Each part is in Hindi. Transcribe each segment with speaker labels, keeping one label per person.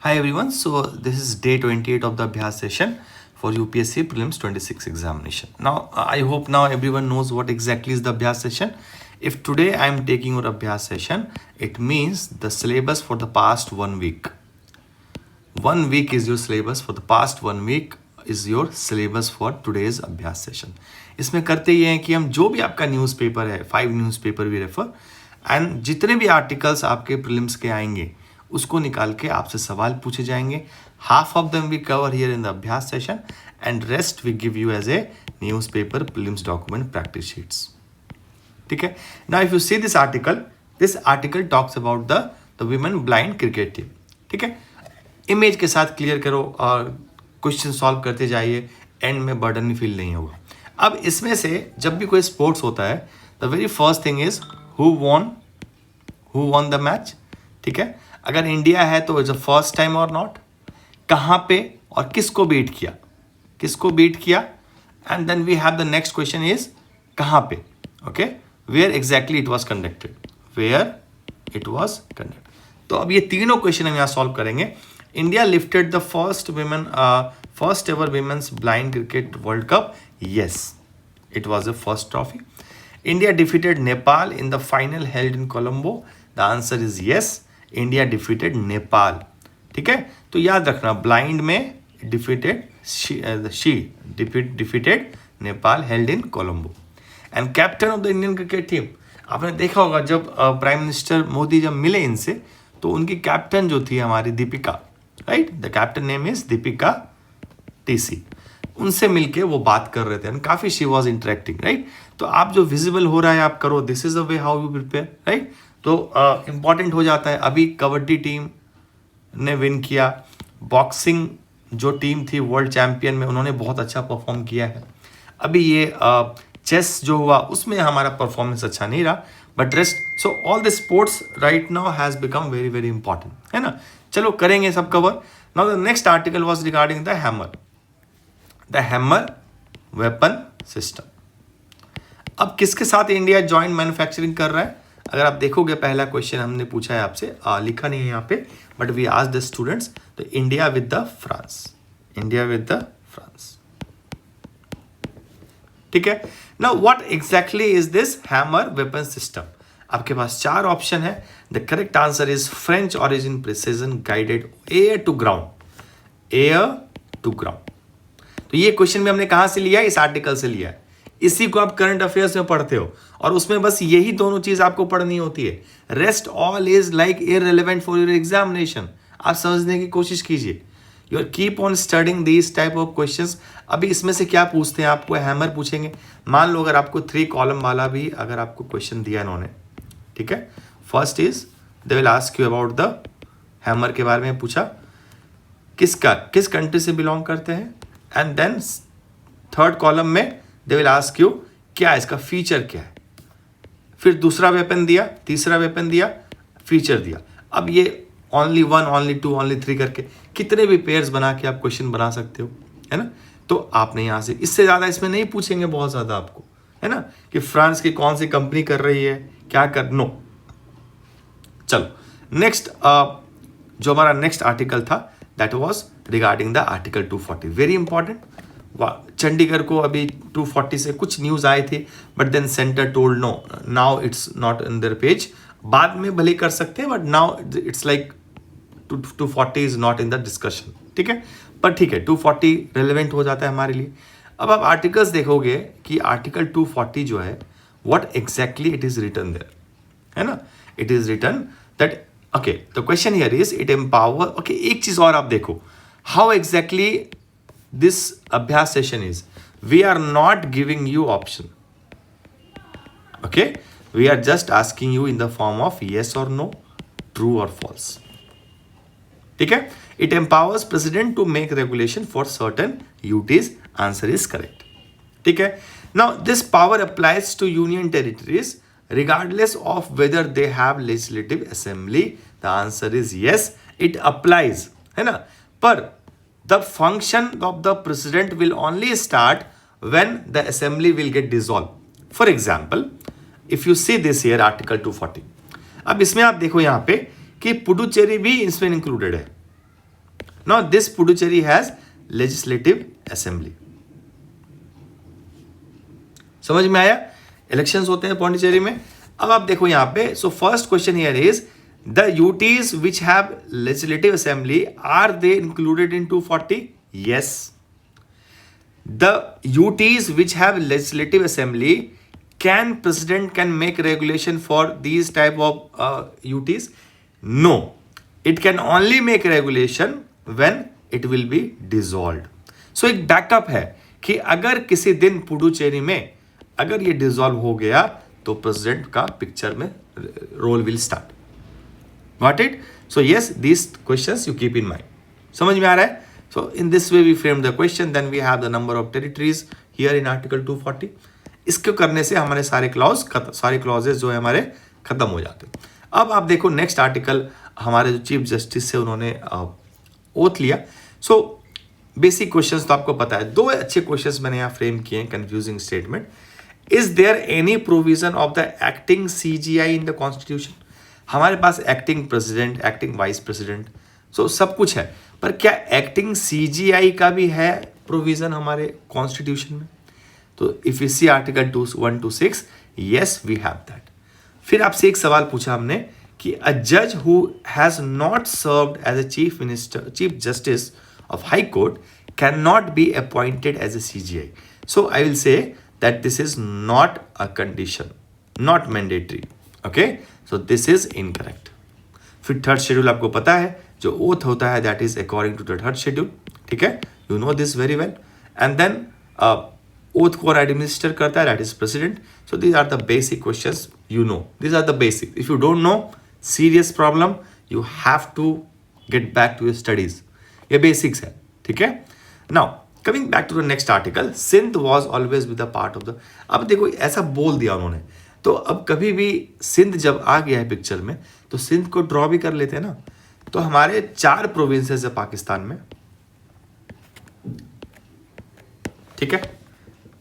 Speaker 1: Hi everyone, so this is day 28 of the Abhyas session for UPSC Prelims 26 examination. Now, I hope now everyone knows what exactly is the Abhyas session. If today I am taking your Abhyas session, it means the syllabus for the past 1 week. 1 week is your syllabus for the past 1 week is your syllabus for today's Abhyas session. इसमें करते ये हैं कि हम जो भी आपका न्यूज़पेपर है, 5 न्यूज़पेपर भी रेफर एंड जितने भी आर्टिकल्स आपके प्रीलिम्स के आएंगे उसको निकाल के आपसे सवाल पूछे जाएंगे. Half of them we cover here in the Abhyas session and rest we give you as a newspaper prelims document practice sheets. ठीक है. Now if you see this article talks about the women blind cricket team. ठीक है. इमेज के साथ क्लियर करो और क्वेश्चन सॉल्व करते जाइए, एंड में बर्डन फील नहीं होगा. अब इसमें से जब भी कोई स्पोर्ट्स होता है the very first thing is who won the match. ठीक है. अगर इंडिया है तो इज अ फर्स्ट टाइम और नॉट, कहाँ पे और किसको बीट किया and then we have the next question is कहाँ पे. Okay. Where exactly it was conducted. तो अब ये तीनों क्वेश्चन हम यहाँ सॉल्व करेंगे. India lifted the first ever women's blind cricket world cup. Yes, it was the first trophy. India defeated Nepal in the final held in Colombo. The answer is yes. India defeated Nepal. ठीक है. तो याद रखना ब्लाइंड में defeated Nepal held in Colombo. And captain of the Indian cricket team. आपने देखा होगा जब प्राइम मिनिस्टर मोदी जब मिले इनसे तो उनकी कैप्टन जो थी हमारी Deepika, right. The captain name is Deepika TC. उनसे मिलके वो बात कर रहे थे एंड काफ़ी शी वॉज इंटरेक्टिंग, राइट. तो आप जो विजिबल हो रहा है आप करो. This is the way how you prepare, right. तो इम्पॉर्टेंट हो जाता है. अभी कबड्डी टीम ने विन किया. बॉक्सिंग जो टीम थी वर्ल्ड चैम्पियन में उन्होंने बहुत अच्छा परफॉर्म किया है. अभी ये चेस जो हुआ उसमें हमारा परफॉर्मेंस अच्छा नहीं रहा, but rest so all the sports right now has become very very important, है ना. चलो करेंगे सब cover. Now the next article was regarding the hammer weapon system. अब किसके साथ इंडिया जॉइंट मैन्युफैक्चरिंग कर रहा है. अगर आप देखोगे पहला क्वेश्चन हमने पूछा है आपसे, लिखा नहीं है यहाँ पे, but we asked the students. तो इंडिया विद द फ्रांस. ठीक है. Now what exactly is this hammer weapon system. आपके पास 4 ऑप्शन है. The correct answer is French origin precision guided air to ground. तो ये क्वेश्चन भी हमने कहाँ से लिया है, इस आर्टिकल से लिया है. इसी को आप करंट अफेयर्स में पढ़ते हो और उसमें बस यही दोनों चीज आपको पढ़नी होती है. Rest all is like irrelevant for your examination. आप समझने की कोशिश कीजिए. You keep on studying these type of questions. अभी इसमें से क्या पूछते हैं, आपको हैमर पूछेंगे. मान लो अगर आपको 3 कॉलम वाला भी अगर आपको क्वेश्चन दिया इन्होंने, ठीक है. First is they will ask you about the hammer के बारे में पूछा, किस कंट्री से बिलोंग करते हैं. एंड देन थर्ड कॉलम में दे विल आस्क यू क्या इसका फीचर क्या है. फिर दूसरा वेपन दिया, तीसरा वेपन दिया, फीचर दिया. अब ये ओनली 1, ओनली 2, ओनली 3 करके कितने भी पेयर्स बना के आप क्वेश्चन बना सकते हो, है ना. तो आपने यहाँ से इससे ज़्यादा इसमें नहीं पूछेंगे बहुत ज़्यादा आपको, है ना, कि फ्रांस की कौन सी कंपनी कर रही है, क्या कर. नो. चलो नेक्स्ट जो हमारा नेक्स्ट आर्टिकल था that was regarding the article 240. Very important. Chandigarh को अभी 240 से कुछ न्यूज़ आए थे, but then centre told no, now it's not in their page. बाद में भले कर सकते हैं but now it's like 240 is not in the discussion. ठीक है. पर ठीक है 240 रेलिवेंट हो जाता है हमारे लिए. अब आप आर्टिकल्स देखोगे कि आर्टिकल 240 जो है what exactly it is written there, है ना. It is written that okay the question here is it empower. Okay एक चीज और आप देखो how exactly this Abhyas session is. We are not giving you option. Okay we are just asking you in the form of yes और नो, ट्रू और फॉल्स. ठीक है. It empowers president to make regulation for certain UTs. Answer is correct. ठीक है. Now this power applies to union territories regardless of whether they have legislative assembly. The answer is yes, it applies, है ना. पर the function of the president will only start when the assembly will get dissolved. For example, if you see this here article 240. अब इसमें आप देखो यहाँ पे कि पुडुचेरी भी इसमें इंक्लूडेड है. Now this Puducherry has legislative assembly. समझ में आया? इलेक्शंस होते हैं पौंडीचेरी में। अब आप देखो यहां पे, so first question here is the UTs which have legislative assembly are they included in 240? Yes. The UTs which have legislative assembly, can president can make regulation for these type of UTs? No, it can only make regulation when it will be dissolved. So एक बैकअप है कि अगर किसी दिन पुडुचेरी में अगर ये डिसॉल्व हो गया तो प्रेसिडेंट का पिक्चर में role will start. Got it? So yes, these questions you keep in mind. समझ में आ रहा है? So in this way we frame the question. Then we have the number of territories here in Article 240. इसको करने से हमारे सारे क्लॉजेस जो है हमारे खत्म हो जाते हैं। अब आप देखो नेक्स्ट आर्टिकल, हमारे जो चीफ जस्टिस से उन्होंने ओथ लिया। सो बेसिक क्वेश्चंस तो आपको पता है, दो अच्छे क्वेश्चंस मैंने यहाँ फ्रेम किए हैं। Confusing statement, is there any provision of the acting CGI in the constitution? हमारे पास acting president, acting vice president, so सब कुछ है, पर क्या एक्टिंग सीजीआई का भी है प्रोविजन हमारे कॉन्स्टिट्यूशन में? तो if you see article 126, yes we have that. फिर आपसे एक सवाल पूछा हमने कि अ जज who has not served as a chief justice of high court can not be appointed as a CJI. So I will say that this is not a condition, not mandatory. Okay, so this is incorrect. फिर थर्ड शेड्यूल आपको पता है, जो ओथ होता है that is according to the third schedule. ठीक है, you know this very well. And then oath को एडमिनिस्टर करता है that is president. So these are the basic questions, you know these are the basic. If you don't know, serious problem, you have to get back to your studies. ये बेसिक्स है। ठीक है, now coming back to the next article, Sindh was always with the part of the. अब देखो ऐसा बोल दिया उन्होंने, तो अब कभी भी सिंध जब आ गया है पिक्चर में तो सिंध को ड्रॉ भी कर लेते हैं ना। तो हमारे 4 प्रोविंसेस है पाकिस्तान में। ठीक है,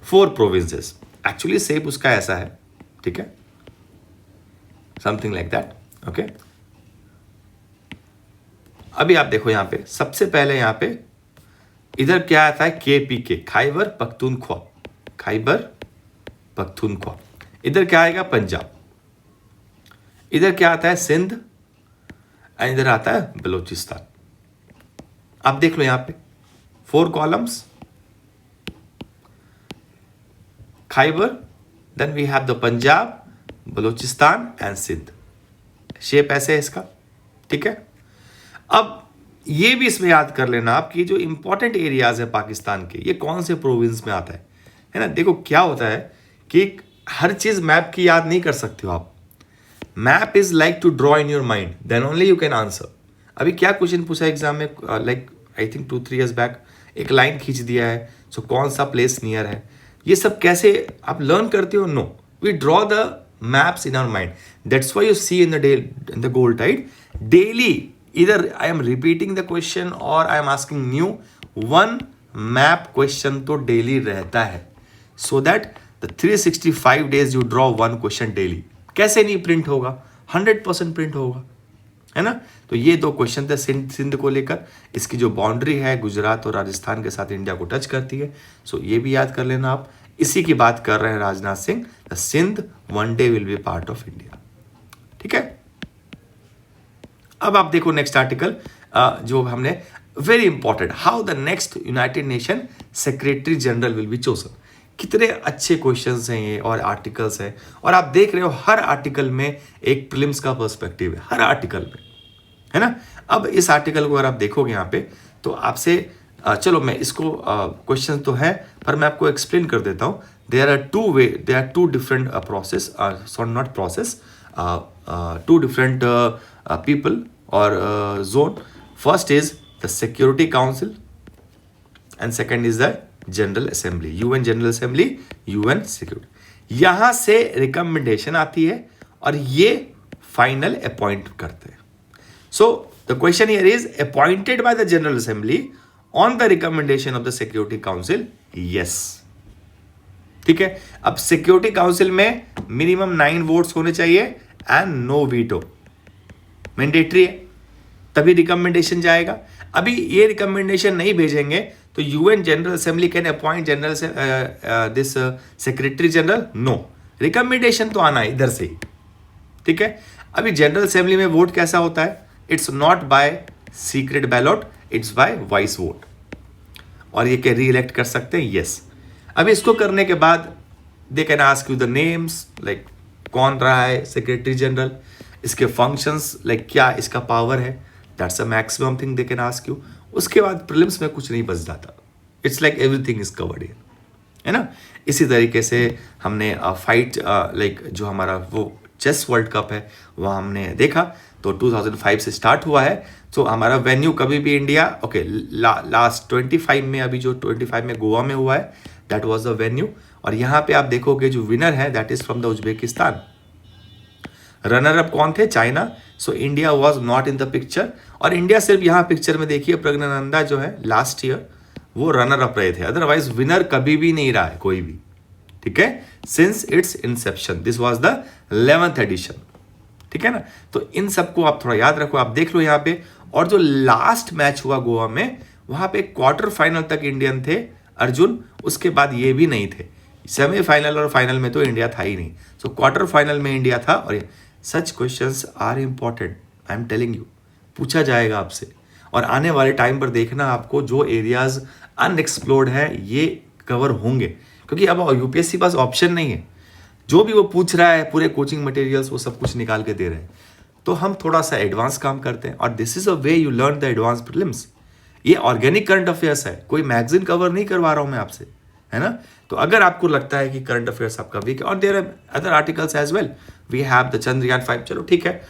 Speaker 1: 4 प्रोविंसेस, एक्चुअली सेप उसका ऐसा है। ठीक है, समथिंग लाइक दैट। ओके, अभी आप देखो यहां पे सबसे पहले यहां पे इधर क्या आता है, KPK, खैबर पख्तूनख्वा, खैबर पख्तूनख्वा। इधर क्या आएगा, पंजाब। इधर क्या आता है, सिंध। इधर आता है बलूचिस्तान। आप देख लो यहां पे 4 columns, Khyber, then we have the Punjab, Balochistan and Sindh. Shape ऐसे है इसका। ठीक है, अब ये भी इसमें याद कर लेना आप कि जो इंपॉर्टेंट एरियाज है पाकिस्तान के, ये कौन से प्रोविंस में आता है ना। देखो क्या होता है कि हर चीज मैप की याद नहीं कर सकते हो आप। Map is like to draw in your mind, then only you can answer. अभी क्या क्वेश्चन पूछा एग्जाम में, like I think 2-3 years back, एक लाइन खींच दिया है, सो कौन सा प्लेस नियर है, ये सब कैसे आप लर्न करते हो? No, we draw the maps in our mind. That's why you see in the gold tide daily, either I am repeating the question or I am asking new, one map question तो daily रहता है, so that the 365 days you draw one question daily। कैसे नहीं प्रिंट होगा, 100% प्रिंट होगा, है ना। तो ये 2 क्वेश्चन थे सिंध को लेकर। इसकी जो बाउंड्री है गुजरात और राजस्थान के साथ इंडिया को टच करती है, सो ये भी याद कर लेना आप। इसी की बात कर रहे हैं Rajnath Singh, the Sindh one day will be part of India. ठीक है, अब आप देखो नेक्स्ट आर्टिकल, जो हमने very important, how the next United Nation secretary general will be chosen. कितने अच्छे क्वेश्चंस हैं ये और आर्टिकल्स हैं, और आप देख रहे हो हर आर्टिकल में एक प्रीलिम्स का पर्सपेक्टिव है, हर आर्टिकल में, है ना। अब इस आर्टिकल को अगर आप देखोगे यहाँ पे तो आपसे चलो मैं इसको क्वेश्चन तो है पर मैं आपको एक्सप्लेन कर देता हूँ। There are two different process, sorry not process, 2 different people or zone. First is the Security Council and second is the General Assembly, UN General Assembly, UN Security। यहाँ से रिकमेंडेशन आती है और ये फाइनल अपॉइंट करते हैं। So the question here is appointed by the General Assembly on the recommendation of the Security Council, yes। ठीक है, अब सिक्योरिटी काउंसिल में मिनिमम 9 वोट्स होने चाहिए एंड नो वीटो, मैंडेटरी है। तभी रिकमेंडेशन जाएगा। अभी ये रिकमेंडेशन नहीं भेजेंगे तो UN general assembly can appoint general से this secretary general, no, recommendation तो आना है इधर से ही, ठीक है। अभी जनरल असेंबली में वोट कैसा होता है, it's not by secret ballot, it's by voice vote, और ये क्या री इलेक्ट कर सकते हैं, यस। अभी इसको करने के बाद they can ask you the names, like कौन रहा है सेक्रेटरी जनरल, इसके फंक्शंस, लाइक क्या इसका पावर है, that's a maximum thing they can ask you. उसके बाद प्रीलिम्स में कुछ नहीं बच जाता, it's like everything is covered here, है ना। इसी तरीके से हमने फाइट लाइक जो हमारा वो चेस वर्ल्ड कप है वह हमने देखा, तो 2005 से स्टार्ट हुआ है। तो हमारा वेन्यू कभी भी इंडिया, ओके, लास्ट 25 में, अभी जो 25 में गोवा में हुआ है, दैट वाज द वेन्यू। और यहाँ पे आप देखोगे जो विनर है that is from the Uzbekistan. Runner up कौन थे, China. So India was not in the picture, और इंडिया सिर्फ यहाँ पिक्चर में देखिए प्रज्ञानंदा जो है लास्ट ईयर वो रनर अप रहे थे, अदरवाइज विनर कभी भी नहीं रहा है कोई भी, ठीक है, since its inception. This was the 11th edition, ठीक है ना। तो इन सबको आप थोड़ा याद रखो, आप देख लो यहाँ पे। और जो लास्ट मैच हुआ गोवा में, वहां पे क्वार्टर फाइनल तक इंडियन थे अर्जुन, उसके बाद ये भी नहीं थे। सेमीफाइनल और फाइनल में तो इंडिया था ही नहीं, सो क्वार्टर फाइनल में इंडिया था। और such questions are important, I am telling you, पूछा जाएगा आपसे। और आने वाले टाइम पर देखना आपको जो एरियाज अनएक्सप्लोर्ड है ये कवर होंगे, क्योंकि अब यूपीएससी पास ऑप्शन नहीं है, जो भी वो पूछ रहा है पूरे कोचिंग मटेरियल्स वो सब कुछ निकाल के दे रहे हैं। तो हम थोड़ा सा एडवांस काम करते हैं, और this is a way you learn the advance prelims. ये ऑर्गेनिक करंट अफेयर्स है, कोई मैगजीन कवर नहीं करवा रहा हूं मैं आपसे, है ना। तो अगर आपको लगता है कि करंट अफेयर्स आपका वीक है, और there are other articles as well, we have the Chandrayaan 5, चलो ठीक है,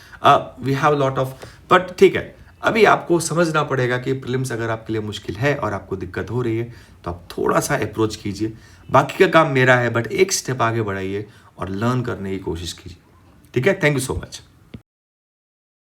Speaker 1: we have lot of, but ठीक है, अभी आपको समझना पड़ेगा कि प्रीलिम्स अगर आपके लिए मुश्किल है और आपको दिक्कत हो रही है तो आप थोड़ा सा अप्रोच कीजिए। बाकी का काम मेरा है, बट एक स्टेप आगे बढ़ाइए और लर्न करने की कोशिश कीजिए, ठीक है। Thank you so much.